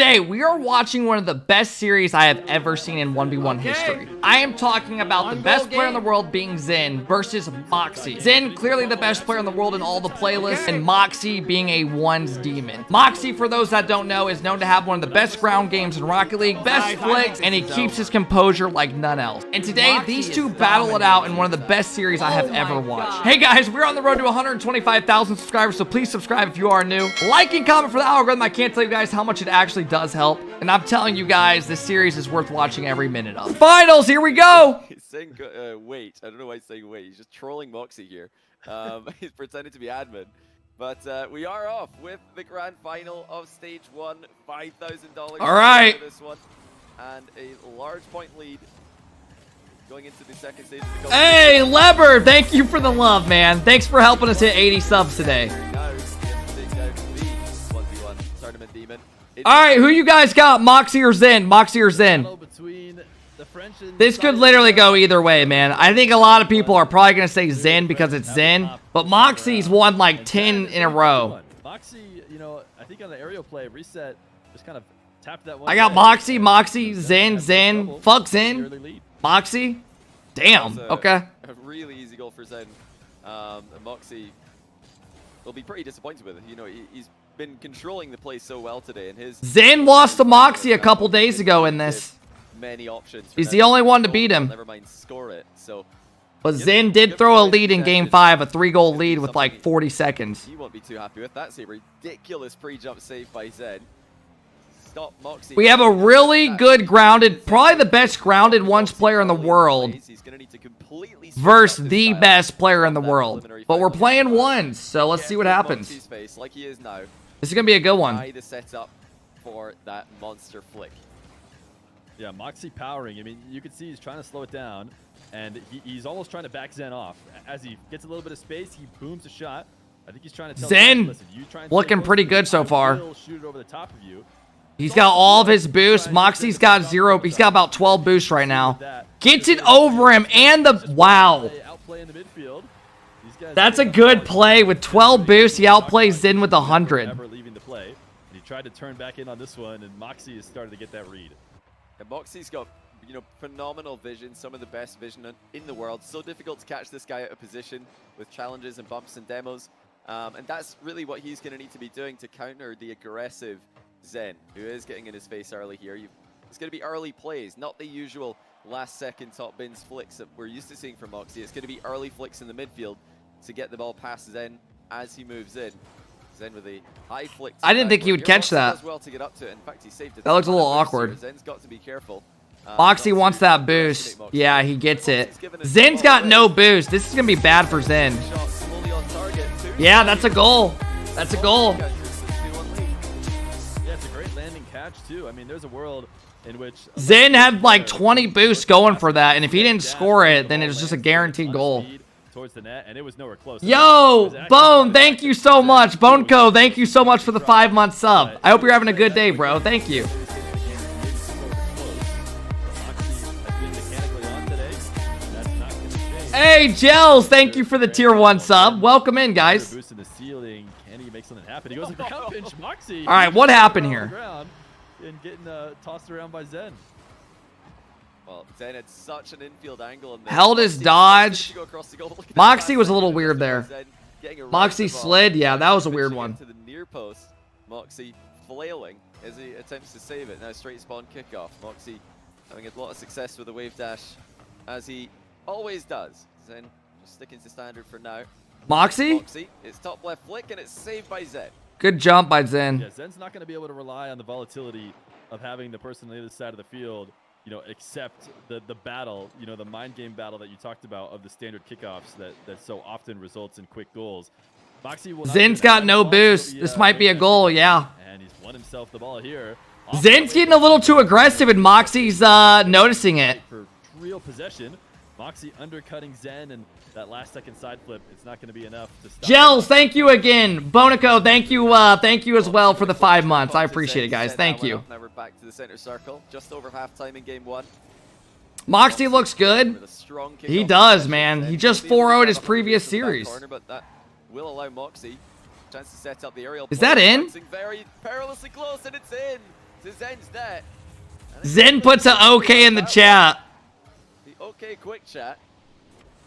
Today, we are watching one of the best series I have ever seen in 1v1 history. I am talking about the best player in the world being ZEN versus MAWKZY. ZEN, clearly the best player in the world in all the playlists, and MAWKZY being a ones demon. MAWKZY, for those that don't know, is known to have one of the best ground games in Rocket League, best flicks, and he keeps his composure like none else. And today, these two battle it out in one of the best series I have ever watched. Hey guys, we're on the road to 125,000 subscribers, so please subscribe if you are new. Like and comment for the algorithm. I can't tell you guys how much it actually does help. And I'm telling you guys, this series is worth watching every minute of. Finals, here we go! He's saying wait. I don't know why he's saying wait. He's just trolling MAWKZY here. He's pretending to be admin. But we are off with the grand final of stage 1. $5,000 all right for this one. And a large point lead going into the second stage of the Hey, Leber, thank you for the love, man. Thanks for helping us hit 80 subs today. All right, who you guys got? MAWKZY or ZEN? MAWKZY or ZEN? This could literally go either way, man. I think a lot of people are probably going to say ZEN because it's ZEN, but MAWKZY's won like 10 in a row. MAWKZY, you know, I think on the aerial play, reset, just kind of tapped that one. I got MAWKZY, ZEN. Fuck ZEN. MAWKZY? Damn, okay. A really easy goal for ZEN. And MAWKZY will be pretty disappointed with it. You know, he's been controlling the play so well today, and his ZEN lost to MAWKZY a couple days ago in this. Many options. He's the only one to beat him. Never mind score it. So, but ZEN did throw a lead in Game 5, a 3-goal lead with like 40 seconds. He won't be too happy with that. That's a ridiculous pre-jump save by ZEN. Stop MAWKZY. We have a really good grounded, probably the best grounded ones player in the world versus the best player in the world. But we're playing ones, so let's see what happens. Like he is now. This is going to be a good one. The setup for that monster flick. Yeah, MAWKZY powering. I mean, you can see he's trying to slow it down, and he's almost trying to back ZEN off. As he gets a little bit of space, he booms a shot. I think he's trying to tell ZEN, listen, you try and looking pretty good so far. Shoot it over the top of you. He's got all of his boosts. MAWKZY's got 0. He's got about 12 boosts right now. Gets it over him, and the wow. That's a good play. With 12 boosts, he outplays ZEN with 100. He tried to turn back in on this one, and MAWKZY has started to get that read. And MAWKZY's got, you know, phenomenal vision, some of the best vision in the world. So difficult to catch this guy out of position with challenges and bumps and demos. And that's really what he's going to need to be doing to counter the aggressive ZEN, who is getting in his face early here. It's going to be early plays, not the usual last-second top bins flicks that we're used to seeing from MAWKZY. It's going to be early flicks in the midfield to get the ball past ZEN as he moves in. ZEN with a high flick. I didn't think he would catch that. Well to get up to it. In fact, he saved it. That looks a little awkward. ZEN's got to be careful. MAWKZY wants that boost. Yeah, he gets it. ZEN's got no boost. This is going to be bad for ZEN. Yeah, that's a goal. That's a goal. Yeah, it's a great landing catch, too. I mean, there's a world in which ZEN had like 20 boosts going for that, and if he didn't score it, then it was just a guaranteed goal. Towards the net, and it was nowhere close. Yo, Bone, thank you so much. Boneco, thank you so much for the 5-month sub. I hope you're having a good day, bro. Thank you. Hey, Gels, thank you for the tier 1 sub. Welcome in, guys. Boost in the ceiling. Can he make something happen? He goes ground pinch. MAWKZY. All right, what happened here? And getting tossed around by ZEN. Well, ZEN had such an infield angle in there. Held his dodge. MAWKZY was a little weird there. MAWKZY slid. Yeah, that was a weird one. To the near post. MAWKZY flailing as he attempts to save it. Now straight spawn kickoff. MAWKZY having a lot of success with the wave dash, as he always does. ZEN just sticking to standard for now. MAWKZY? It's top left flick, and it's saved by ZEN. Good jump by ZEN. Yeah, ZEN's not going to be able to rely on the volatility of having the person on the other side of the field, you know, except the battle, you know, the mind game battle that you talked about of the standard kickoffs that so often results in quick goals. ZEN's got no boost. This might be a goal, yeah. And he's won himself the ball here. ZEN's getting a little too aggressive, and MAWKZY's noticing it. For real possession, MAWKZY undercutting ZEN, and that last-second side flip, it's not going to be enough to stop. Gels, thank you again. Bonico, thank you as well for the 5 months. I appreciate it, guys. Thank you. Now we're back to the center circle, just over halftime in game 1. MAWKZY looks good. He does, man. He just 4-0'd his previous series. But that will allow MAWKZY chance to set up the aerial. Is that in? Very perilously close, and it's in. to Zen's net. Zen puts an OK in the chat. The OK quick chat.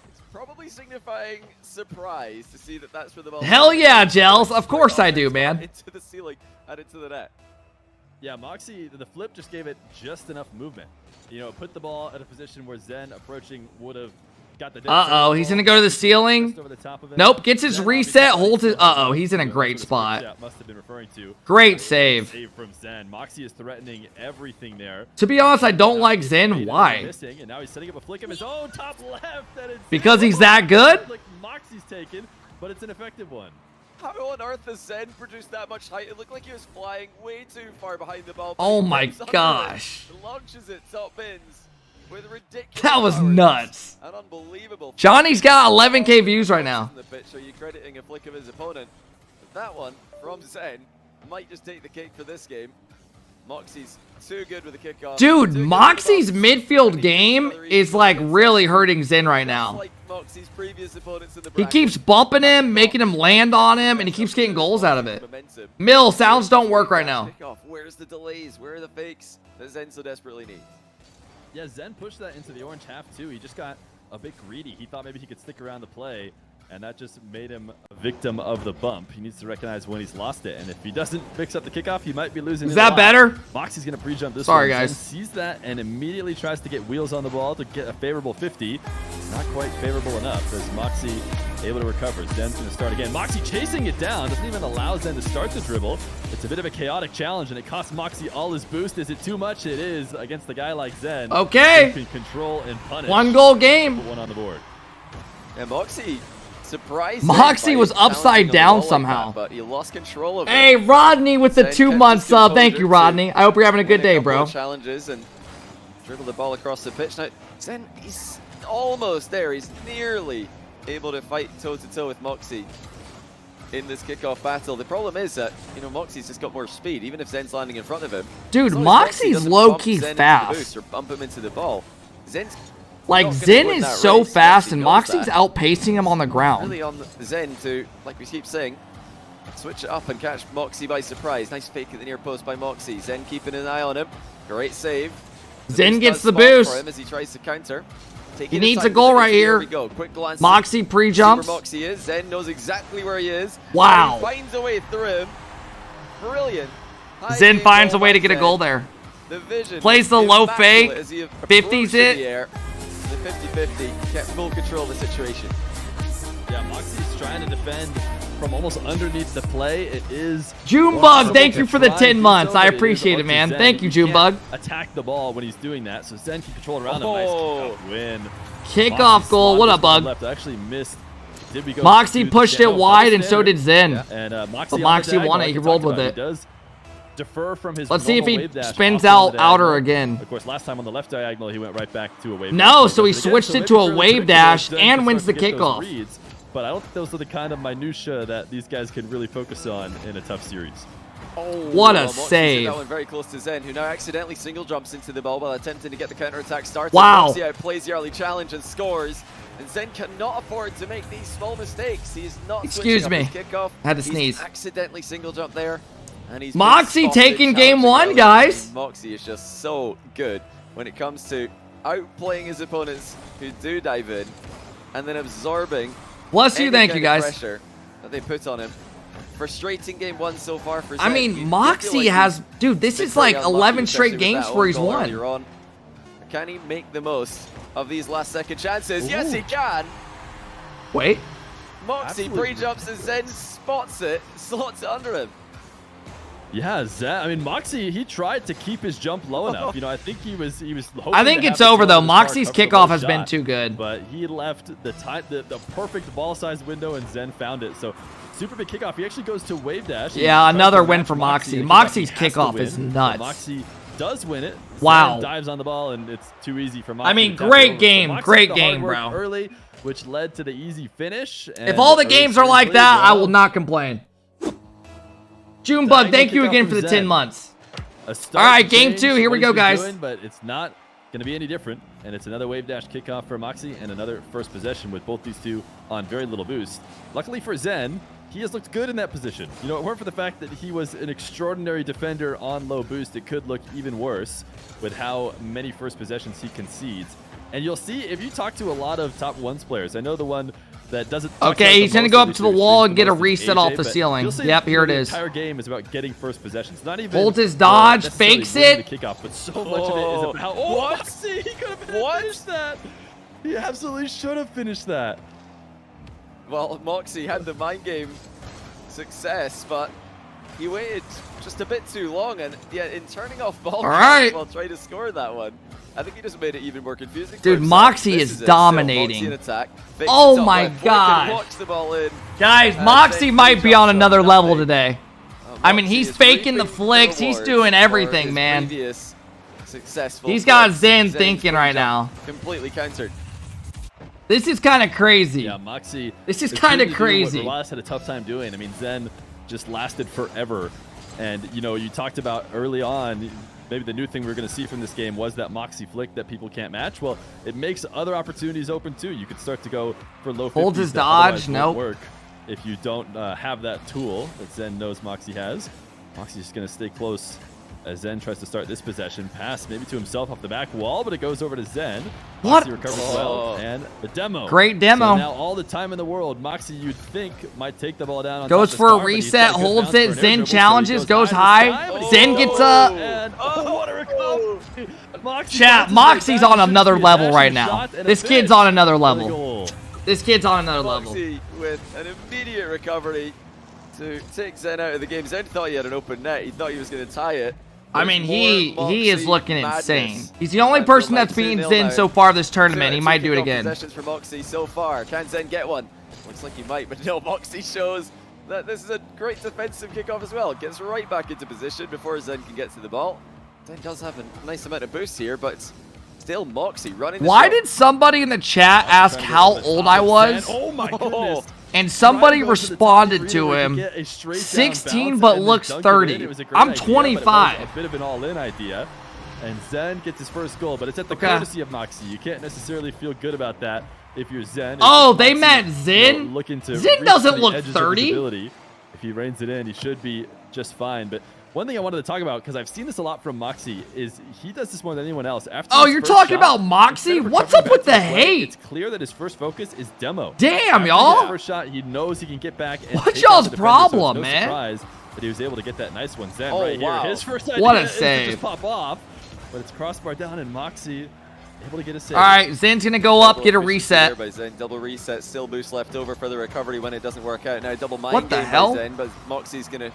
It's probably signifying surprise to see that that's where the ball. Hell yeah, Gels. Of course I do, man. Into the ceiling and into the net. Yeah, MAWKZY, the flip just gave it just enough movement. You know, put the ball at a position where Zen approaching would have got the. Uh-oh, he's gonna go to the ceiling. Over the top of it. Nope, gets his reset, holds it. Uh-oh, he's in a great spot. Yeah, must have been referring to. Great save. Save from Zen. MAWKZY is threatening everything there. To be honest, I don't like Zen. Why? Missing, and now he's setting up a flick of his own top left. And it's Because he's that good? like MAWKZY's taken, but it's an effective one. How on earth has Zen produced that much height? It looked like he was flying way too far behind the ball. Oh my Jumps under gosh. it, launches it top bins with ridiculous That was power. nuts. An unbelievable. Johnny's got 11K views right now. In the pitch, so you're crediting a flick of his opponent. But that one from Zen might just take the cake for this game. MAWKZY's too good with the kickoff. Dude, Too good with the MAWKZY's bumps. midfield game is like really hurting Zen right now. Like MAWKZY's previous opponents in the He bracket. keeps bumping him, making him land on him, and he keeps getting goals out of it. Momentum. Mill, sounds don't work right now. Kickoff. Where's the delays? Where are the fakes that Zen so desperately needs? Yeah, Zen pushed that into the orange half too. He just got a bit greedy. He thought maybe he could stick around the play, and that just made him a victim of the bump. He needs to recognize when he's lost it, and if he doesn't fix up the kickoff, he might be losing. Is that better? MAWKZY's gonna pre-jump this Sorry, one. guys. Zen sees that and immediately tries to get wheels on the ball to get a favorable 50. Not quite favorable enough as MAWKZY able to recover. Zen's gonna start again. MAWKZY chasing it down, doesn't even allow Zen to start the dribble. It's a bit of a chaotic challenge, and it costs MAWKZY all his boost. Is it too much? It is against a guy like Zen. Okay. Who can control and punish. 1 goal game. Put one on the board. Yeah, MAWKZY surprised. MAWKZY was upside down somehow. But he lost control of it. Hey, Rodney with the Zen 2-month kept his sub. Thank composure you, Rodney. I hope you're having a good win day, couple bro. of challenges and dribble the ball across the pitch. Now, Zen, he's almost there. He's nearly able to fight toe-to-toe with MAWKZY in this kickoff battle. The problem is that, you know, MAWKZY's just got more speed, even if Zen's landing in front of him. Dude, as long as MAWKZY's doesn't low-key bump Zen into the fast. boost or bump him into the ball, Zen's Like, not gonna Zen win is that so race. fast, Yes, he and knows MAWKZY's that. outpacing him on the ground. Really on Zen to, like we keep saying, switch it up and catch MAWKZY by surprise. Nice fake at the near post by MAWKZY. Zen keeping an eye on him. Great save. Zen boost gets does the spawn boost. for him as he tries to counter. He Taking his needs time a with goal the right victory. here. We go. Quick glance. MAWKZY See pre-jumps. where MAWKZY is. Zen knows exactly where he is. Wow. And he finds a way through him. Brilliant. High Zen game finds a goal way by to get a Zen. goal there. The vision Plays the low immaculate fake, as he 50s approached in it. the air. The 50-50 kept full control of the situation. Yeah, MAWKZY's trying to defend from almost underneath the play. It is Junebug, thank you for the try 10 and do months. so, I but it is appreciate up it, to man. Zen. Thank you, He can't Junebug. attack the ball when he's doing that, so Zen can control around Oh. him. Nice kickoff win. Kickoff goal. What up, bug? Left. I actually missed. Did we go MAWKZY to the pushed it standard? wide, and so Standard. did Zen. Yeah, and MAWKZY But on the MAWKZY diagonal, won it. like He we rolled talked with about. it. He does defer from his Let's see if normal he wave dash spins off on out the outer diagonal. again. Of course, last time on the left diagonal, he went right back to a wave No, dash. so he Again, switched it maybe to a fairly wave predictable. dash Zen and can wins start the to get those kickoff. reads, but I don't think those are the kind of minutia that these guys can really focus on in a tough series. Oh, What a well, MAWKZY save. That one very close to Zen, who now accidentally single jumps into the ball while attempting to get the counter-attack started. Wow. MAWKZY outplays the early challenge and scores. And Zen cannot afford to make these small mistakes. He's not Excuse switching me. up his kickoff. Had to He's sneeze. accidentally single jump there. And he's MAWKZY been spotted taking game challenging one, early. guys. MAWKZY is just so good when it comes to outplaying his opponents who do dive in and then absorbing Bless you, any thank you, kind of guys. pressure that they put on him. Frustrating game one so far for Zen. I mean, You feel MAWKZY like has, he's dude, this been is like pretty unlucky, 11 especially straight with games that where own he's goal won. earlier on. Can he make the most of these last second chances? Yes, he can. Wait. MAWKZY Absolutely. pre-jumps and Zen spots it, slots it under him. Yeah, Zen. I mean, MAWKZY, he tried to keep his jump low enough. You know, I think he was hoping I think to have it's the over, though. toe to start MAWKZY's cover the kickoff ball has been shot, too good. But he left the perfect ball-sized window, and Zen found it. So, super big kickoff. He actually goes to wave dash. Yeah, He tries another to win match for MAWKZY. MAWKZY. The MAWKZY's has to kickoff win, is but nuts. MAWKZY does win it. Wow. Zen dives on the ball, and it's too easy for MAWKZY. I mean, to tap it great over. So game, MAWKZY great did the hard game, work bro. Early, which led to the easy finish. If all the games are like that, I will not complain. Junebug, thank you again for the 10 months. All right, game two, here we go, guys. But it's not going to be any different, and it's another wave dash kickoff for MAWKZY and another first possession with both these two on very little boost. Luckily for Zen, he has looked good in that position. You know, it weren't for the fact that he was an extraordinary defender on low boost, it could look even worse with how many first possessions he concedes. And you'll see if you talk to a lot of top ones players. I know the one that doesn't. Okay, he's gonna go up to the wall and get a reset off the ceiling. Yep, here it is. The entire game is about getting first possessions. Not even holds his dodge, fakes it. The kickoff, but so much of it is about. Oh, what? MAWKZY, he could have finished that. He absolutely should have finished that. Well, MAWKZY had the mind game success, but he waited just a bit too long, and yeah, in turning off ball while trying to score that one, I think he just made it even more confusing. Dude, MAWKZY is dominating. Oh my god. Guys, MAWKZY might be on another level today. I mean, he's faking the flicks. He's doing everything, man. He's got Zen thinking right now. Completely countered. This is kind of crazy. Yeah, MAWKZY. This is kind of crazy. What had a tough time doing. I mean, ZEN just lasted forever. And, you know, you talked about early on, maybe the new thing we're going to see from this game was that MAWKZY flick that people can't match. Well, it makes other opportunities open, too. You could start to go for low 50s. Holds his dodge. Nope. Work if you don't have that tool that ZEN knows MAWKZY has. MAWKZY just going to stay close as ZEN tries to start this possession. Pass maybe to himself off the back wall, but it goes over to ZEN. What? MAWKZY recovers well, and the demo. Great demo. So now all the time in the world, MAWKZY you'd think might take the ball down. Goes for a reset, holds it. ZEN challenges, goes high. ZEN gets up. What a recovery! Chat, MAWKZY's on another level right now. This kid's on another level. This kid's on another level. MAWKZY with an immediate recovery to take ZEN out of the game. ZEN thought he had an open net. He thought he was going to tie it. I mean, he is looking insane. He's the only person that's beaten ZEN so far this tournament. He might do it again. Possessions for MAWKZY so far. Can ZEN get one? Looks like he might, but no. MAWKZY shows that this is a great defensive kickoff as well. Gets right back into position before ZEN can get to the ball. ZEN does have a nice amount of boost here, but still MAWKZY running. Why did somebody in the chat ask how old I was? Oh my goodness. And somebody responded to him, 16 but looks 30. I'm 25. A bit of an all-in idea. And ZEN gets his first goal, but it's at the courtesy of MAWKZY. You can't necessarily feel good about that if you're ZEN. Oh, they meant ZEN? ZEN doesn't look 30. If he reins it in, he should be just fine. But one thing I wanted to talk about, because I've seen this a lot from MAWKZY, is he does this more than anyone else. Oh, you're talking about MAWKZY? What's up with the hate? It's clear that his first focus is demo. Damn, y'all. First shot, he knows he can get back. And what's y'all's problem, so man? Surprise that he was able to get that nice one. ZEN right here. His first idea what a is save. to just pop off, but it's crossbar down, and MAWKZY able to get a save. All right, ZEN's gonna go up, get a reset. By ZEN. Double reset, still boost left over for the recovery when it doesn't work out. Now double mind what the game hell? By ZEN, but MAWKZY's gonna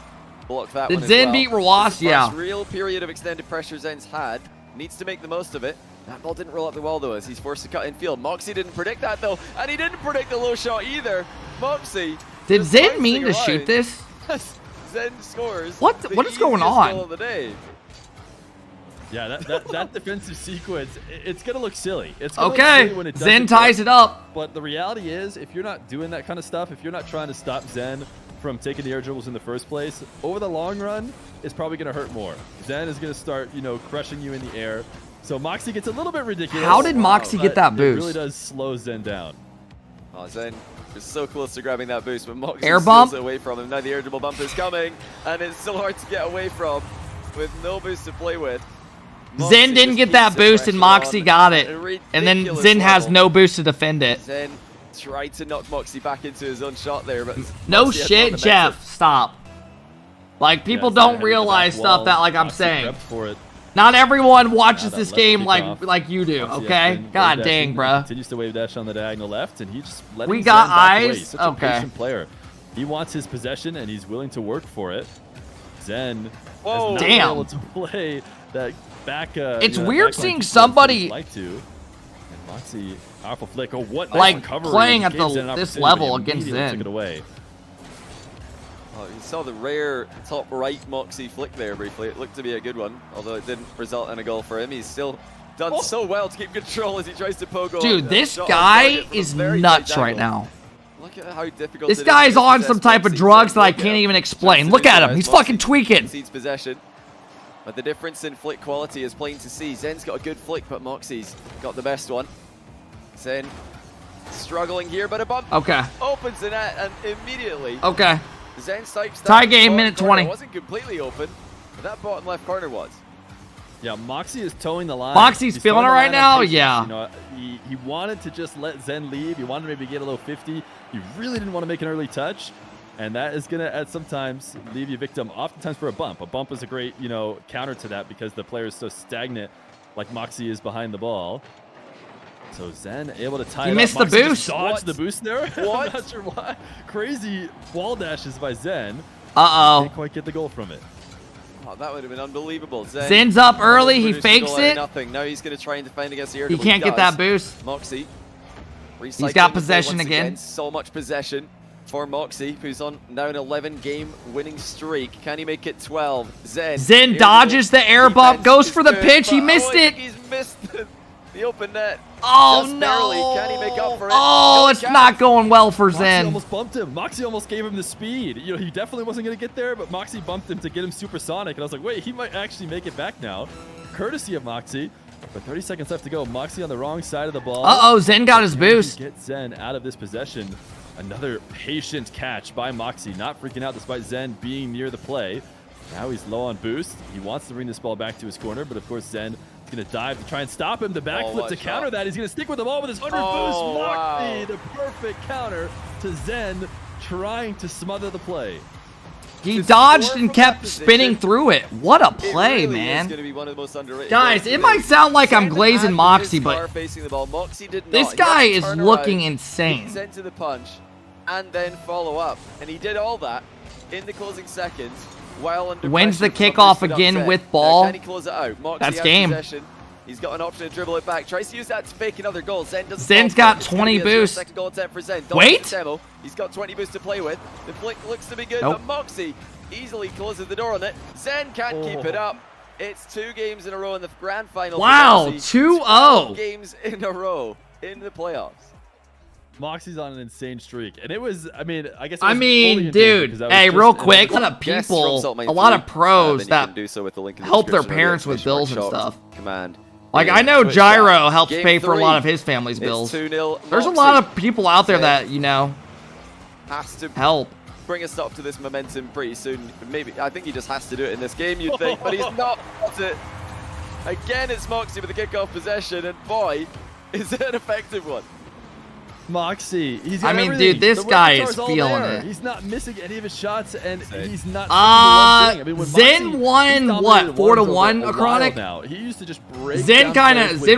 block that Did one ZEN as well. beat Rawas? Yeah. Real period of extended pressure ZEN's had. Needs to make the most of it. That ball didn't roll up the wall though, as he's forced to cut in field. MAWKZY didn't predict that though, and he didn't predict the low shot either. MAWKZY. Did ZEN mean to shoot this? ZEN scores. What is going on? Goal of the day. Yeah, that defensive sequence, it's going to look silly. It's gonna look okay, silly when it ZEN ties it up. But the reality is, if you're not doing that kind of stuff, if you're not trying to stop ZEN from taking the air dribbles in the first place, over the long run, it's probably going to hurt more. ZEN is going to start, you know, crushing you in the air. So MAWKZY gets a little bit ridiculous. How did MAWKZY get that boost? It really does slow ZEN down. Oh, ZEN is so close to grabbing that boost, but MAWKZY air bump away from him. Now the air dribble bump is coming, and it's so hard to get away from with no boost to play with. ZEN didn't get that boost and MAWKZY got it. And then ZEN has no boost to defend it. ZEN tried to knock MAWKZY back into his own shot there, but no shit, Jeff. Stop. Like, people don't realize stuff that, like I'm saying. Not everyone watches this game like you do, okay? God dang, bro. Continues to wave dash on the diagonal left, and he just let we got eyes. Such a patient player. He wants his possession, and he's willing to work for it. ZEN has not been able to play that back. It's weird seeing somebody like to. And MAWKZY, powerful flick. Oh, what nice like recovery. playing at this level against ZEN. ZEN. Took it away. Oh, you saw the rare top right MAWKZY flick there briefly. It looked to be a good one, although it didn't result in a goal for him. He's still done so well to keep control as he tries to pogo. Dude, this guy is nuts right now. Look at how difficult this guy's on some type of drugs that I can't even explain. Look at him. He's fucking tweaking. Concedes possession. But the difference in flick quality is plain to see. ZEN's got a good flick, but MAWKZY's got the best one. ZEN struggling here, but a bump opens the net, and immediately Zen Sipes tie game, minute 20. It wasn't completely open, but that bottom left corner was. Yeah, MAWKZY is towing the line. MAWKZY's feeling it right now. Yeah. You know, he wanted to just let Zen leave. He wanted to maybe get a little 50. He really didn't want to make an early touch. And that is going to, at sometimes, leave you victim, oftentimes for a bump. A bump is a great, you know, counter to that because the player is so stagnant, like MAWKZY is behind the ball. So Zen able to tie it up. He missed the boost. Dodged the boost there. What? I'm not sure why. Crazy wall dashes by Zen. Uh-oh. Can't quite get the goal from it. Oh, that would have been unbelievable. Zen's up early. He fakes it. Nothing. Now he's going to try and defend against the air. He can't get that boost. MAWKZY. He's got possession again. So much possession for MAWKZY, who's on now an 11-game winning streak. Can he make it 12? Zen dodges the air bump, goes for the pitch. He missed it. He's missed the open net. Oh, just no. Barely. Can he make up for it? Oh, it's not going well for MAWKZY Zen. almost bumped him. MAWKZY almost gave him the speed. You know, he definitely wasn't going to get there, but MAWKZY bumped him to get him supersonic. And I was like, wait, he might actually make it back now. Courtesy of MAWKZY. But 30 seconds left to go. MAWKZY on the wrong side of the ball. Uh-oh, Zen got his boost. Get Zen out of this possession. Another patient catch by MAWKZY, not freaking out despite Zen being near the play. Now he's low on boost. He wants to bring this ball back to his corner, but of course Zen is going to dive to try and stop him. The backflip to counter that. He's going to stick with the ball with his under boost. MAWKZY, the perfect counter to Zen, trying to smother the play. He dodged and kept spinning through it. What a play, really man. Be one of the most underrated Guys, it might sound like I'm glazing MAWKZY, but this guy is looking insane. Sent to the punch and then follow up. And he did all that in the closing seconds while under wins the pressure kickoff from again Zen. with ball. Now, can he close it out? MAWKZY That's has game. Possession. He's got an option to dribble it back. Tries to use that to fake another goal. Zen's got 20 boost. Second goal attempt for Zen. Wait. He's got 20 boost to play with. The flick looks to be good, Nope. but MAWKZY easily closes the door on it. Zen can't keep it up. It's 2 games in a row in the grand final. Wow, 2-0. Games in a row in the playoffs. MAWKZY's on an insane streak, and it was, I mean, I guess. Dude, hey, real quick, a lot of people, a lot of pros that help their parents with bills and stuff. Like, I know Gyro helps pay for a lot of his family's bills. There's a lot of people out there that, you know, has to help. Bring a stop to this momentum pretty soon. Maybe, I think he just has to do it in this game, you'd think, but he's not. Again, it's MAWKZY with the kickoff possession, and boy, is it an effective one. MAWKZY, he's I mean, everything. dude, this guy is feeling it. He's not missing any of his shots, and he's not. Zen won what, 4-1 a Chronic? Now he used to just break. Zen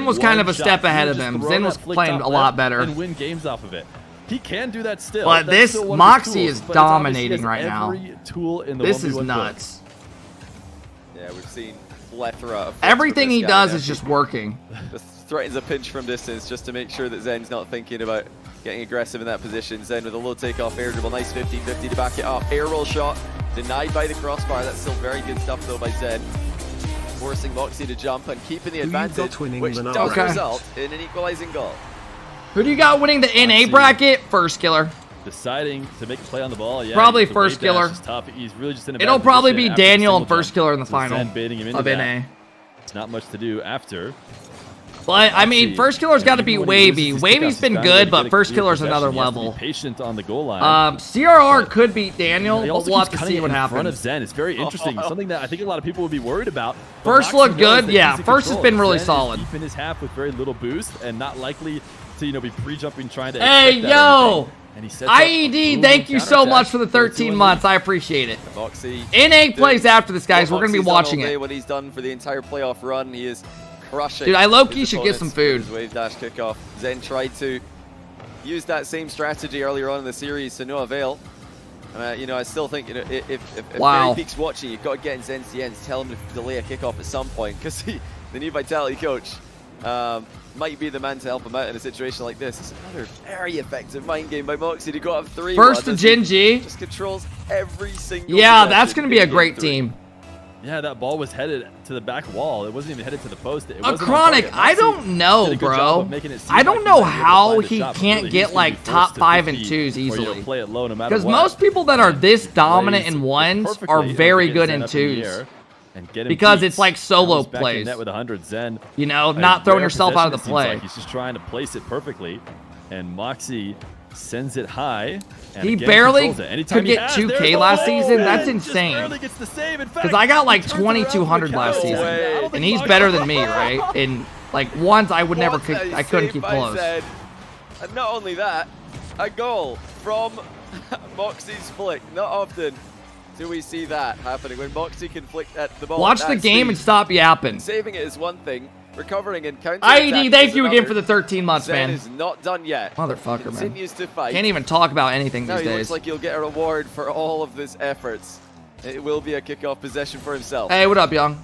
was kind of a step ahead of him. Zen was playing a lot better and win games off of it. He can do that still. But this MAWKZY is dominating right now. This is nuts. Yeah, we've seen plethora of everything he does is just working. Just threatens a pinch from distance just to make sure that Zen's not thinking about getting aggressive in that position. Zen with a low takeoff air dribble, nice 50-50 to back it up. Air roll shot denied by the crossbar. That's still very good stuff though by Zen. Forcing MAWKZY to jump and keeping the advantage, which does result in an equalizing goal. Who do you got winning the NA bracket? Firstkiller. Deciding to make a play on the ball. Yeah, probably Firstkiller. He's really just in a It'll probably be Daniel and Firstkiller in the final of NA. It's not much to do after. But I mean, Firstkiller's got to beat Wavy. Wavy's been good, but Firstkiller's another level. Patient on the goal line. CRR could beat Daniel, but we'll have to see what happens. In front of Zen, it's very interesting. Something that I think a lot of people would be worried about. First looked good, yeah. First has been really solid. Deep in his half with very little boost and not likely to, you know, be pre-jumping trying to. Hey yo, IED, thank you so much for the 13 months. I appreciate it. NA plays after this, guys. We're gonna be watching it. What he's done for the entire playoff run, he is crushing. Dude, I low-key should get some food. Wave dash kickoff. Zen tried to use that same strategy earlier on in the series to no avail. You know, I still think, you know, if Barry Peak's watching, you've got to get in Zen's DMs, tell him to delay a kickoff at some point, because the new Vitality coach might be the man to help him out in a situation like this. It's another very effective mind game by MAWKZY to go up 3-1. First to Jinji. Just controls every single that's going to be a great team. Yeah, that ball was headed to the back wall. It wasn't even headed to the post. A Chronic, I don't know, bro. I don't know how he can't get like top 5 and 2s easily. Because most people that are this dominant in 1s are very good in 2s. Because it's like solo plays. With 100, Zen, you know, not throwing yourself out of the play. He's just trying to place it perfectly. and MAWKZY sends it high. And He again barely controls it. Anytime could he get has, 2K there's last the season. goal. That's Just insane. barely gets the save. In fact, Because I got like he turns it around for the 2,200 last count. season. I don't And think he's MAWKZY- better than me, right? And like ones I would never, I couldn't keep close. And not only that, a goal from MAWKZY's flick. Not often do we see that happening when MAWKZY can flick at the ball. Watch at the that game speed. and stop yapping. Saving it is one thing. Recovering and counter. IED, thank you again for the 13 months, ZEN man. is not done yet. Motherfucker, man. Continues to fight. Can't even talk about anything Now these he days. looks like he'll get a reward for all of his efforts. It will be a kickoff possession for himself. Hey, what up, young?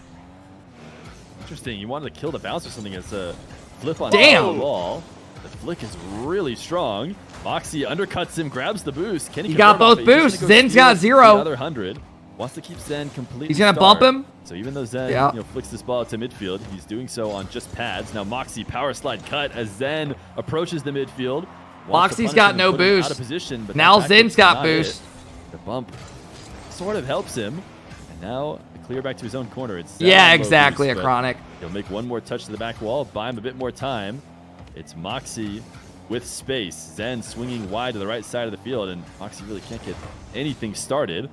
Interesting. You wanted to kill the bounce or something. It's a flip on Damn. the ball. The flick is really strong. MAWKZY undercuts him, grabs the boost. Can he You got convert off both it? He's boosts. just gonna go Zen's got steal 0. The other 100. Wants to keep Zen completely. He's gonna bump him. So even though Zen flicks this ball to midfield, he's doing so on just pads. Now MAWKZY power slide cut as Zen approaches the midfield. MAWKZY's got no boost. Out of position, but Now that Zen's tactic's got not boost. it. The bump sort of helps him. And now clear back to his own corner. It's Zen Yeah, on low exactly, boost, a but chronic. He'll make one more touch to the back wall, buy him a bit more time. It's MAWKZY with space. Zen swinging wide to the right side of the field, and MAWKZY really can't get anything started.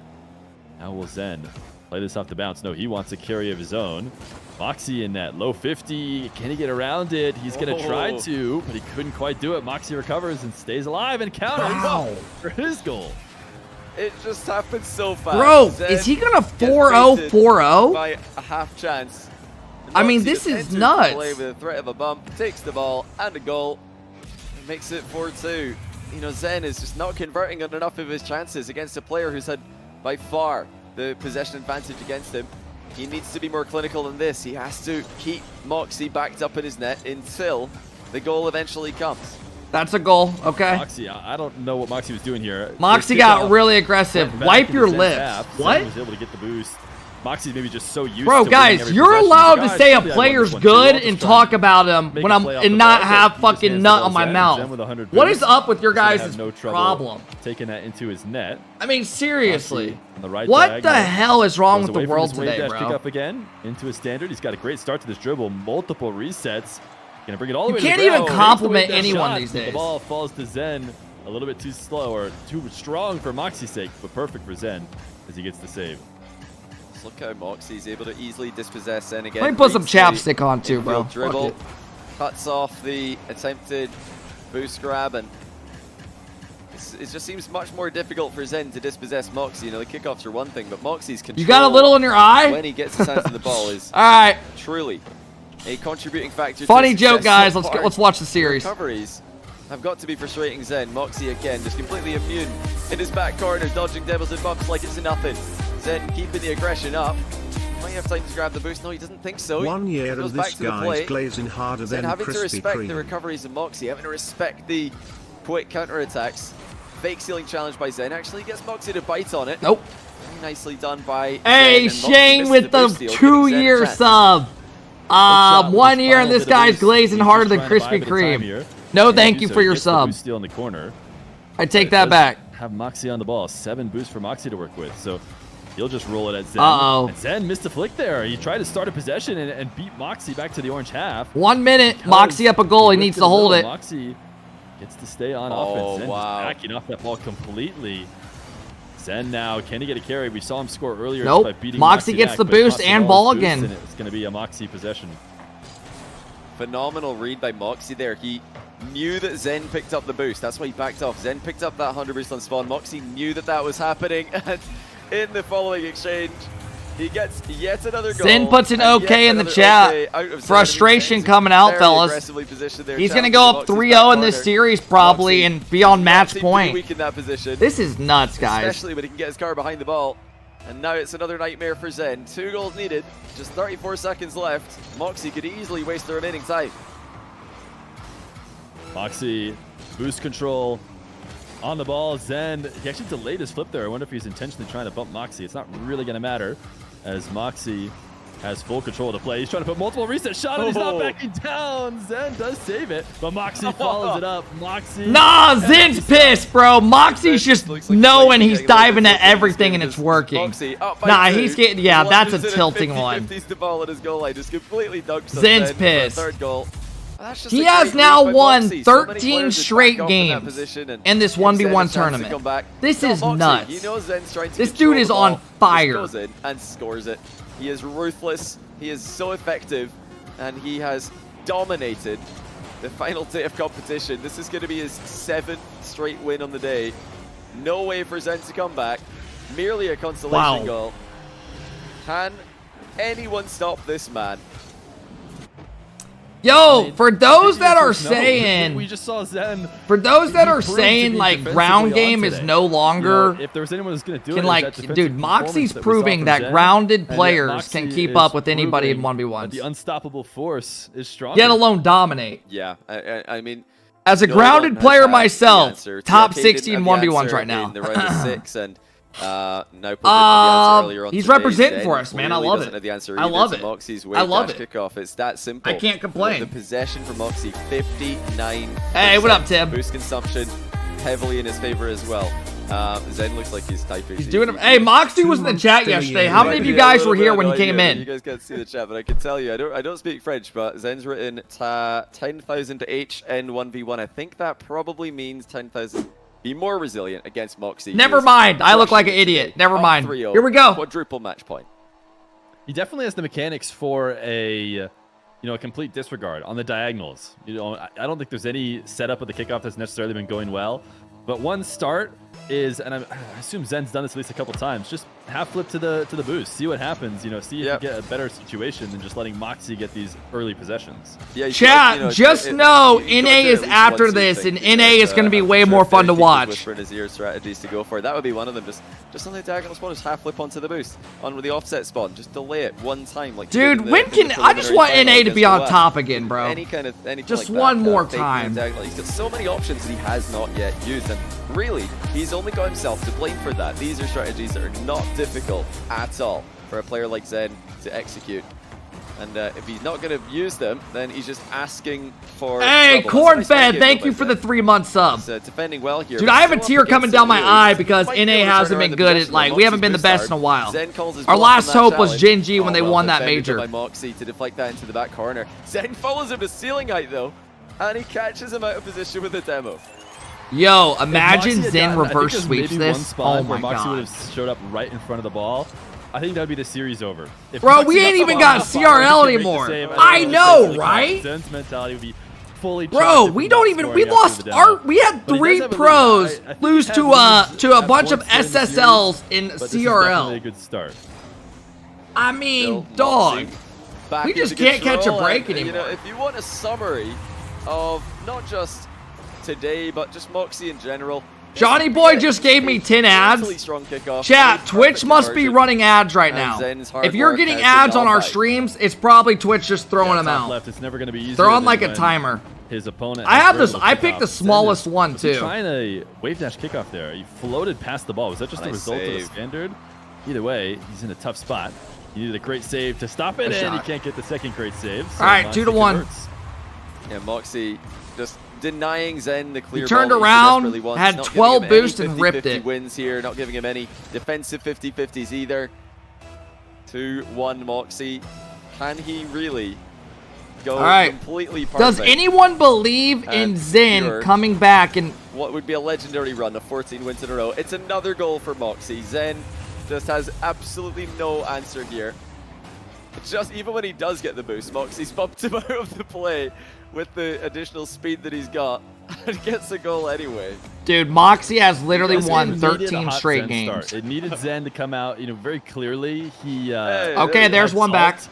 Now will Zen play this off the bounce? No, he wants a carry of his own. MAWKZY in that low 50. Can he get around it? He's going to try to, but he couldn't quite do it. MAWKZY recovers and stays alive and counters for his goal. It just happened so fast. Bro, Zen is he gonna gets 4-0 baited 4-0? by a half chance. And I mean, MAWKZY this just is enters the nuts. play with a threat of a bump, takes the ball and a goal, and makes it 4-2. You know, Zen is just not converting on enough of his chances against a player who's had by far the possession advantage against him. He needs to be more clinical than this. He has to keep MAWKZY backed up in his net until the goal eventually comes. That's a goal. Okay. MAWKZY, I don't know what MAWKZY was doing here. MAWKZY got really aggressive. Wipe your lips. What? Zen was able to get the boost. MAWKZY's maybe just so used Bro, to guys, winning you're every allowed possession. to say a Guys, player's I won this one too. good I'll just and try talk about him make when a I'm play off and the not ball, have but he just fucking hands nut the on my ball. mouth. Zen with 100 What is boost. up with your He's gonna guys' have no trouble problem? taking that into his net. I mean, seriously. On the right What diagonal. the hell is wrong Goes with the away from world his wave today, dash bro? Pick up again into his standard. He's got a great start to this dribble. Multiple resets. Gonna bring it all the You way to the can't even ground. compliment Takes the wave dash anyone shot. these The days. ball falls to Zen a little bit too slow or too strong for MAWKZY's sake, but perfect for Zen as he gets the save. Just look how MAWKZY's able to easily dispossess Zen again. Let me put some Reads the chapstick on too, bro. infield dribble, Fuck it. cuts off the attempted boost grab, and it just seems much more difficult for Zen to dispossess MAWKZY. You know, the kickoffs are one thing, but MAWKZY's control You got a little in your eye? when he gets his hands on the ball is All right. truly a contributing factor. Funny to joke, success guys. so Let's far. let's watch the series. Recoveries have got to be frustrating Zen. MAWKZY again, just completely immune in his back corner, dodging devils and bumps like it's a nothing. Zen keeping the aggression up. Might have time to grab the boost. No, he doesn't think so. 1 year Goes and back this to the guy's plate. glazing harder Zen than having to Krispy respect the Kreme. recoveries of MAWKZY, having to respect the quick counter-attacks. Fake ceiling challenge by Zen. Actually gets MAWKZY to bite on it. Nope. Very nicely done by Hey, Zen, and MAWKZY Shane misses with the boost steal, giving Zen a 2-year chance. sub. Shot 1 with year and final this bit of guy's boost. glazing He's harder just than trying to buy a Krispy bit of time Kreme. here. No, And thank do you so. for He your gets the sub. boost steal in the corner. I take But that it back. does have MAWKZY on the ball. 7 boosts for MAWKZY to work with. So he'll just roll it at Zen. Uh-oh. And Zen missed a flick there. He tried to start a possession and beat MAWKZY back to the orange half. 1 minute. MAWKZY up a goal. He needs to hold it. MAWKZY gets to stay on Oh, offense. Zen wow. just backing off that ball completely. Zen now, can he get a carry? We saw him score earlier Nope. by beating MAWKZY MAWKZY gets back, the but boost caught and the ball boost, again. and it's going to be a MAWKZY possession. Phenomenal read by MAWKZY there. He knew that Zen picked up the boost. That's why he backed off. Zen picked up that 100 boost on spawn. MAWKZY knew that that was happening. And in the following exchange, he gets yet another goal. Zen puts an and yet okay in the another chat. okay out of Zen. Frustration Zen's coming out, very fellas. aggressively positioned there, He's going to challenging go up MAWKZY's 3-0 back in this corner. series probably MAWKZY and be on does not match seem to be point. weak in that position. This is nuts, guys. Especially when he can get his car behind the ball. And now it's another nightmare for Zen. 2 goals needed, just 34 seconds left. MAWKZY could easily waste the remaining time. MAWKZY, boost control on the ball. Zen, he actually delayed his flip there. I wonder if he's intentionally trying to bump MAWKZY. It's not really going to matter as MAWKZY has full control of the play. He's trying to put multiple reset shot and he's not backing down. Zen does save it, but MAWKZY follows it up. MAWKZY. Nah, Zen's pissed, bro. MAWKZY's just Looks like knowing he's getting a little diving bit at tilted in this everything game and it's because working. MAWKZY up by Nah, 2. he's getting, yeah, that's a Lunges in tilting 50, one. 50s the ball at his goal line, just completely dunks on Zen's Zen for a pissed. third goal. That's just He a has great now read by won MAWKZY. So many 13 players just straight back off in that games position and in this give Zen a 1v1 chance to tournament. come back. This Not is MAWKZY. nuts. He knows Zen's trying to This control dude is the on ball. fire. Just goes in and scores it. He is ruthless. He is so effective, and he has dominated the final day of competition. This is going to be his 7th straight win on the day. No way for Zen to come back. Merely a consolation goal. Can anyone stop this man? Yo, for those that are No. saying, we just saw Zen. for those that He are proved to saying be like defensively ground on game is today. no You know, longer, if there was anyone who's going to do can it, like, is that dude, defensive performance MAWKZY's that we saw proving from that Zen, grounded and yet players can MAWKZY keep is up with anybody in proving that 1v1s. The unstoppable force is strong. Let alone dominate. Yeah, I mean, As a no grounded one has player had the myself, answer. top TRK didn't 60 in have the 1v1s answer right now. in the round of 6, and now Pope didn't have the answer earlier on He's today. representing Zen for us, man. I clearly love doesn't it. have the answer I either love to it. MAWKZY's I wave love dash it. kickoff. It's that simple. I can't complain. The possession for MAWKZY, 59%. Hey, what up, Tim? Boost consumption heavily in his favor as well. Zen looks like he's typing. He's doing it. Hey, MAWKZY was in the chat yesterday. How many of you guys were here when he came in? You guys can't see the chat, but I can tell you, I don't speak French, but Zen's written 10,000 HN 1v1. I think that probably means 10,000. Be more resilient against MAWKZY. Never mind. I look like an idiot. Never mind. Here we go. Quadruple match point. He definitely has the mechanics for a complete disregard on the diagonals. I don't think there's any setup of the kickoff that's necessarily been going well. But one start is, and I assume Zen's done this at least a couple times, just half flip to the boost, see what happens, see if you get a better situation than just letting MAWKZY get these early possessions. Yeah, chat, just know NA is after this, and NA is going to be way more fun to watch. Whisper in his ear strategies to go for. That would be one of them. Just on the diagonal spawn, just half flip onto the boost. On with the offset spawn, just delay it one time. Like dude, when can I just want NA to be on top again, bro? Any just like one that, more time. He's got so many options he has not yet used, and really, he's only got himself to blame for that. These are strategies that are not difficult at all for a player like Zen to execute. And if he's not going to use them, then he's just asking for Hey, Cornfed, thank you for the 3-month sub. He's defending well here. Dude, I have a tear coming down my eye because NA hasn't been good at, like, we haven't been the best in a while. Our last hope was Gen G when they won that major. By MAWKZY to deflect that into the back corner. Zen follows him to ceiling height though, and he catches him out of position with a demo. Yo, imagine Zen reverse sweeps this. Oh my MAWKZY would god. have showed up right in front of the ball. I think that would be the series over. If Bro, we MAWKZY ain't got even the got ball, CRL he could make the anymore. save. I know, right? Zen's mentality would be fully Bro, charged we if don't not even, scoring we after lost the our, demo. we had But he 3 does have a lead. pros I think lose he to has to a at bunch of points in the series, SSLs in but this is definitely a CRL. good start. I mean, Still dog. MAWKZY back We just into can't catch a control, break and, anymore. if you want a summary of not just today, but just MAWKZY in general. Johnny Boy just gave me 10 ads. Strong kickoff, Chat, Twitch must be conversion. running ads right And now. Zen's hard If you're work getting has ads been on our nullified. streams, it's probably Twitch just throwing them Top out. left, it's never going to be easy. They're on like a timer. His opponent. I has have very this. low I picked the kickoff. smallest Zen one was he too. trying a wave dash kickoff there. He floated past the ball. Was that just a Nice result of the save. standard? Either way, he's in a tough spot. He needed a great save to stop it, Good and he shot. can't get the second great save. So All right, MAWKZY 2-1. converts. Yeah, MAWKZY just denying Zen the clear turned ball that around, desperately wants, had not giving 12 him boost any and ripped 50-50 it. wins here, not giving him any defensive 50-50s either. 2-1 MAWKZY. Can he really go All right. completely perfect? Does anyone believe in And Zen pure. coming back and What would be a legendary run of 14 wins in a row? It's another goal for MAWKZY. Zen just has absolutely no answer here. Just even when he does get the boost, MAWKZY's bumped him out of the play with the additional speed that he's got and gets a goal anyway. dude? MAWKZY has literally Yes, won it needed a 13 hot straight Zen games. start. It needed Zen to come out, very clearly. He Okay, there's had one back. salt,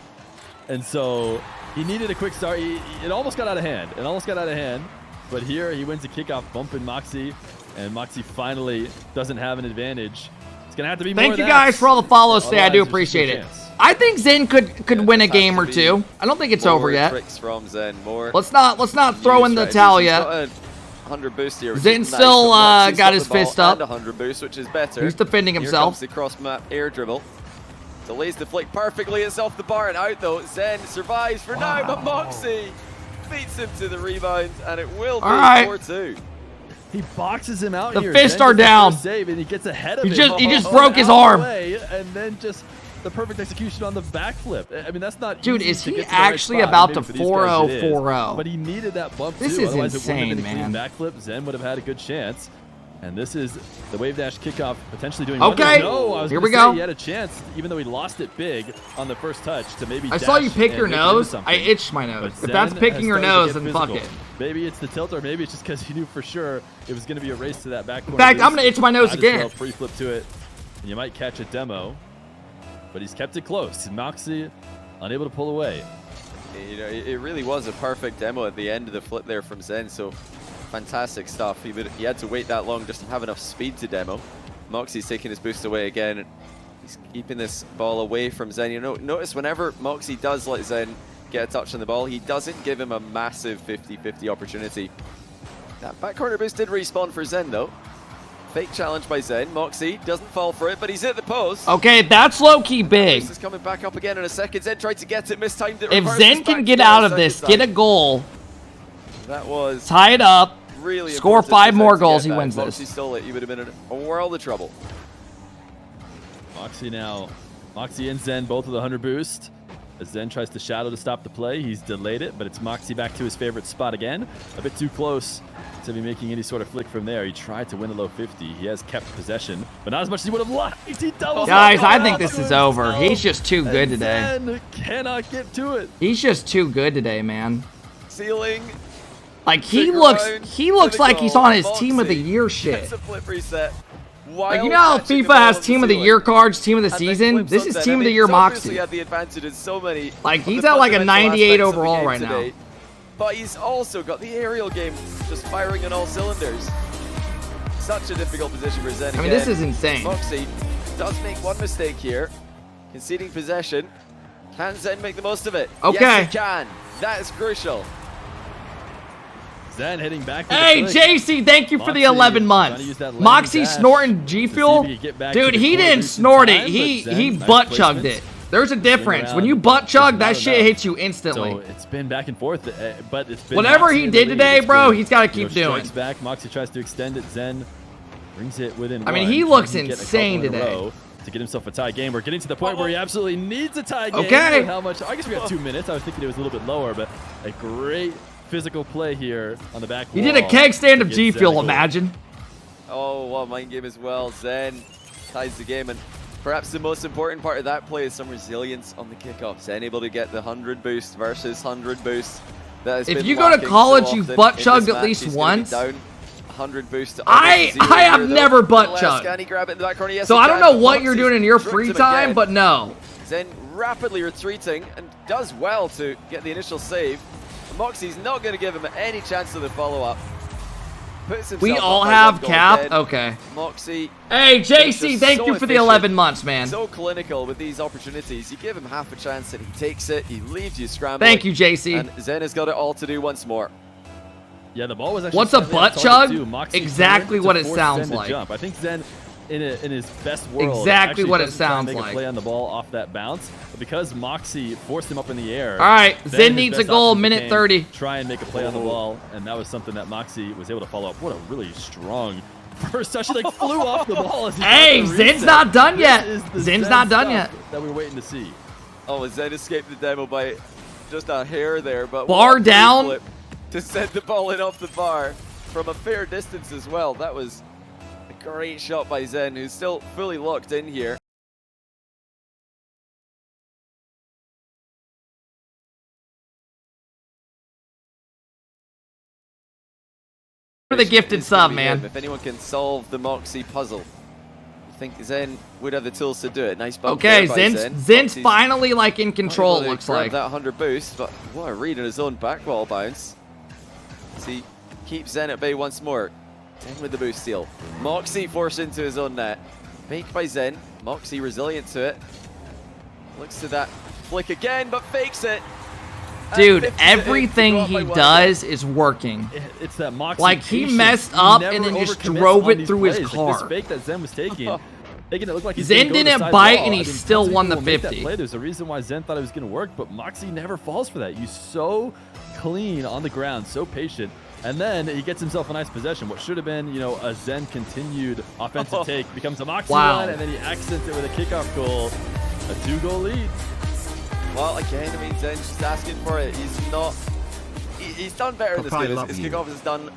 and so he needed a quick start. It almost got out of hand. But here he wins the kickoff, bumping MAWKZY, and MAWKZY finally doesn't have an advantage. It's gonna have to be more Thank of you that. guys for all the follows today. I do Otherwise, there's just appreciate no it. chance. I think Zen could win a this has game to or be two. I don't think it's More over yet. tricks from Zen. More. Let's not throw in the strategies. towel He's yet. got a 100 boost here. Which Zen is nice, still, but MAWKZY's got his the ball fist up. And 100 boost, which is better. He's defending Here himself. comes the cross map air dribble. Delays the flick perfectly. It's off the bar and out though. Zen survives for now, but MAWKZY beats him to the rebound, and it will be All right. 4-2. He boxes him out The here. fists Zen are gets the down. first save, and he gets ahead of He him. just Oh, broke his out of the arm. way, and then just the perfect execution on the backflip. I mean, that's not Dude, easy is to he get to the right actually spot. about Maybe to for these guys it is, 4-0-4-0? But he needed that bump This too. is Otherwise, it wouldn't have insane, been a man. clean backflip. Zen would have had a good chance. And this is the wave dash kickoff potentially doing Okay, wonders. No, I was here gonna we say go. He had a chance, even though he lost it big on the first touch, to maybe I saw you dash pick and your make it into nose. something. I itched my nose. But If that's Zen picking has your started to nose, get then fuck physical. it. Maybe it's the tilt, or maybe it's just because he knew for sure it was going to be a race to that back corner. In fact, I'm gonna itch my nose again. Free flip to it, and you might catch a demo, but he's kept it close. MAWKZY unable to pull away. You know, it really was a perfect demo at the end of the flip there from Zen. So fantastic stuff. He had to wait that long just to have enough speed to demo. MAWKZY's taking his boost away again. He's keeping this ball away from Zen. You know, notice whenever MAWKZY does let Zen get a touch on the ball, he doesn't give him a massive 50-50 opportunity. That back corner boost did respawn for Zen though. Fake challenge by Zen. MAWKZY doesn't fall for it, but he's at the post. Okay, that's low-key big. This is coming back up again in a second. Zen tried to get it, mistimed it. If reversed Zen back can to get it out a of this, second get a time. goal, That was tie it up, really score important 5 for more Zen to goals, get he that. wins If this. MAWKZY stole it, he would have been in a world of trouble. MAWKZY now. MAWKZY and Zen both with a 100 boost. As Zen tries to shadow to stop the play, he's delayed it, but it's MAWKZY back to his favorite spot again. A bit too close to be making any sort of flick from there. He tried to win a low 50. He has kept possession, but not as much as he would have liked. He doubles Guys, up. I think this is over. He's just too good And today. Zen cannot get to it. He's just too good today, man. Ceiling. Like to he ground, looks to like the he's goal. on his team of the MAWKZY year shit. gets a flip reset. Like, you know how FIFA has team of the year cards, team of the season? This is team of the year Obviously MAWKZY. had the advantage in so many. Like, of he's the at like a fundamental 98 aspects of the overall game right today. now. But he's also got the aerial game just firing on all cylinders. Such a difficult position for Zen. I mean, this is insane. MAWKZY does make one mistake here, conceding possession. Can Zen make the most of it? Okay. Yes, he can. That is crucial. Zen heading back. with Hey, the flick. JC, thank you for the MAWKZY 11 trying months. to use that landing MAWKZY dash snorting G to Fuel. see if he can get back to Dude, the he corner didn't boost in snort it. time, He but Zen, nice butt chugged placement. it. There's a difference. around. When you butt chug, It's that not shit enough. hits you instantly. So it's been back and forth, but it's been Whatever MAWKZY he in the did lead. today, It's bro, been, he's gotta keep doing. Strikes back. MAWKZY tries to extend it. Zen brings it within I mean, one. he Can looks get a insane couple in a today. row to get himself a tie game. We're getting to the point where he absolutely needs a tie game. Okay. With how much? I guess we got 2 minutes. I was thinking it was a little bit lower, but a great physical play here on the back He wall. did a keg stand of to G get Zen a Fuel, goal. imagine. Oh, what a mind game as well. Zen ties the game, and perhaps the most important part of that play is some resilience on the kickoff. Zen able to get the 100 boost versus 100 boost. That has If been you go to lacking college, so you've often butt in this chugged at match. least He's gonna be once. down 100 boost to I almost zero have here, though. never butt Last chugged. Can he grab it in the back corner? Yes, So he I don't can, know but what you're MAWKZY's doing in your tripped free him time, again. but no. Zen rapidly retreating and does well to get the initial save. MAWKZY's not going to give him any chance of the follow-up. Puts himself We up all by have one goal cap? again. Okay. MAWKZY, Hey, JC, just thank so you for the efficient, 11 months, man. so clinical with these opportunities. You give him half a chance and he takes it. He leaves you scrambling. Thank you, JC. And Zen has got it all to do once more. Yeah, the ball was actually. What's a slightly off butt target, chug? too. MAWKZY Exactly turned what to it force sounds Zen to like. jump. I think Zen, in his best world, Exactly actually what it doesn't try and sounds make like. a play on the ball off that bounce, but because MAWKZY forced him up in the air. All right, then Zen his needs a best goal, option minute became 30. Try and make a play on the ball, and that was something that MAWKZY was able to follow up. What a really strong first touch! He like flew off the ball. As he Hey, got the Zen's reset. not done This yet. is the Zen's Zen not done stuff yet. that we're waiting to see. Oh, Zen escaped the demo by just a hair there, but Bar what a down. flip to send the ball in off the bar from a fair distance as well. That was a great shot by Zen, who's still fully locked in here. For the gifted It's gonna sub, be man. him. If anyone can solve the MAWKZY puzzle, I think Zen would have the tools to do it. Nice bump Okay, there by Zen's MAWKZY's finally like in control, not it able to looks grab like. that 100 boost, but what a read on his own back wall bounce. As he keeps Zen at bay once more. Zen with the boost steal. MAWKZY forced into his own net. Fake by Zen. MAWKZY resilient to it. Looks to that flick again, but fakes it. And Dude, lifts it in to everything go up he by one does is working. It's that MAWKZY Like, he patience. messed He up never and then just overcommits drove on it these through his plays. Like, car. this fake that Zen was taking, making it look like he's Zen gonna go to the didn't side bite wall. and he I mean, still some won people the will make that 50. play. There's a reason why Zen thought it was going to work, but MAWKZY never falls for that. He's so clean on the ground, so patient. And then he gets himself a nice possession. What should have been, you know, a Zen continued offensive take becomes a MAWKZY Wow. one, and then he accents it with a kickoff goal. A 2-goal lead. Well, again, I mean, Zen's just asking for it. He's not... He's done better in this game. His kickoff has done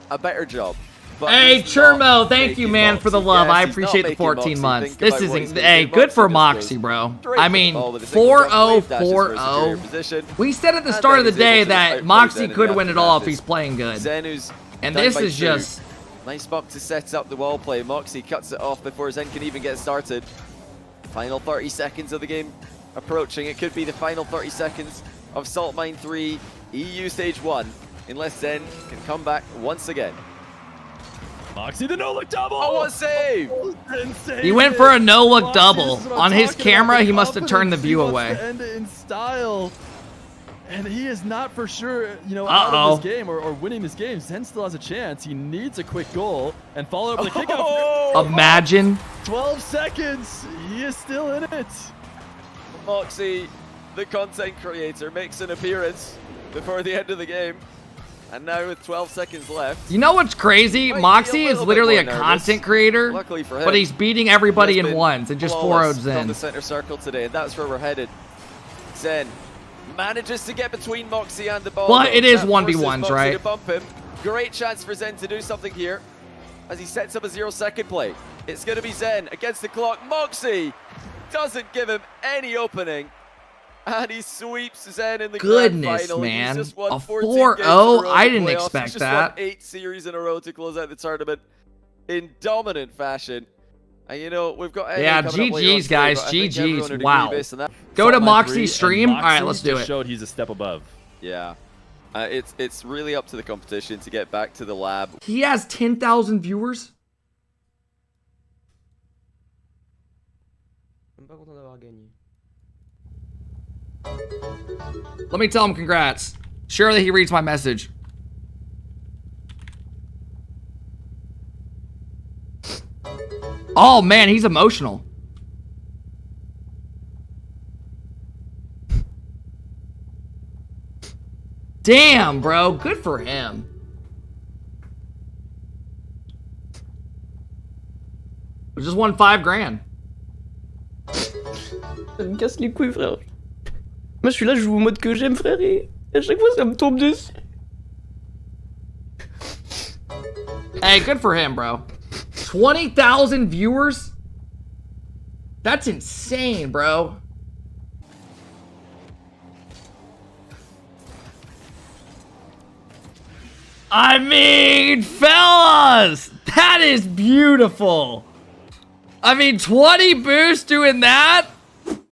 a better job. But hey, Churmo, thank you, man, for the love. I appreciate the 14 months. This isn't... Hey, good for MAWKZY, bro. I mean, 4-0, 4-0. We said at the start of the day that MAWKZY could win it all if he's playing good. And this is just... Nice bump to set up the wall play. MAWKZY cuts it off before Zen can even get started. Final 30 seconds of the game approaching. It could be the final 30 seconds of Salt Mine 3 EU Stage 1, unless Zen can come back once again. MAWKZY, the no-look double! Oh, what a save! He went for a no-look double. On his camera, he must have turned the view away. End it in style. And he is not for sure, you know, out of this game or winning this game. Zen still has a chance. He needs a quick goal and follow up the kickoff. Imagine. 12 seconds. He is still in it. MAWKZY, the content creator, makes an appearance before the end of the game. And now with 12 seconds left. You know what's crazy? MAWKZY is literally a content creator, but he's beating everybody in ones and just 4-0'd Zen. From the center circle today, and that's where we're headed. Zen manages to get between MAWKZY and the ball. Well, it is 1v1s, right? To bump him. Great chance for Zen to do something here as he sets up a 0-second play. It's going to be Zen against the clock. MAWKZY doesn't give him any opening. And he sweeps Zen in the grand final. Man. He's just won A 4-0. I didn't expect that. He's just won 8 series in a row to close out the tournament in dominant fashion. And you know, we've got... Yeah, GG's, guys. GG's. Wow. Go to MAWKZY's stream. All right, let's do it. Showed he's a step above. Yeah. It's really up to the competition to get back to the lab. He has 10,000 viewers? Let me tell him congrats. Surely he reads my message. Oh man, he's emotional. Damn, bro. Good for him. We just won 5 grand. Ça me casse les couilles, frère. Moi, je suis là, je joue au mode que j'aime, frère, et à chaque fois, ça me tombe dessus. Hey, good for him, bro. 20,000 viewers? That's insane, bro. I mean, fellas, that is beautiful. I mean, 20 boosts doing that?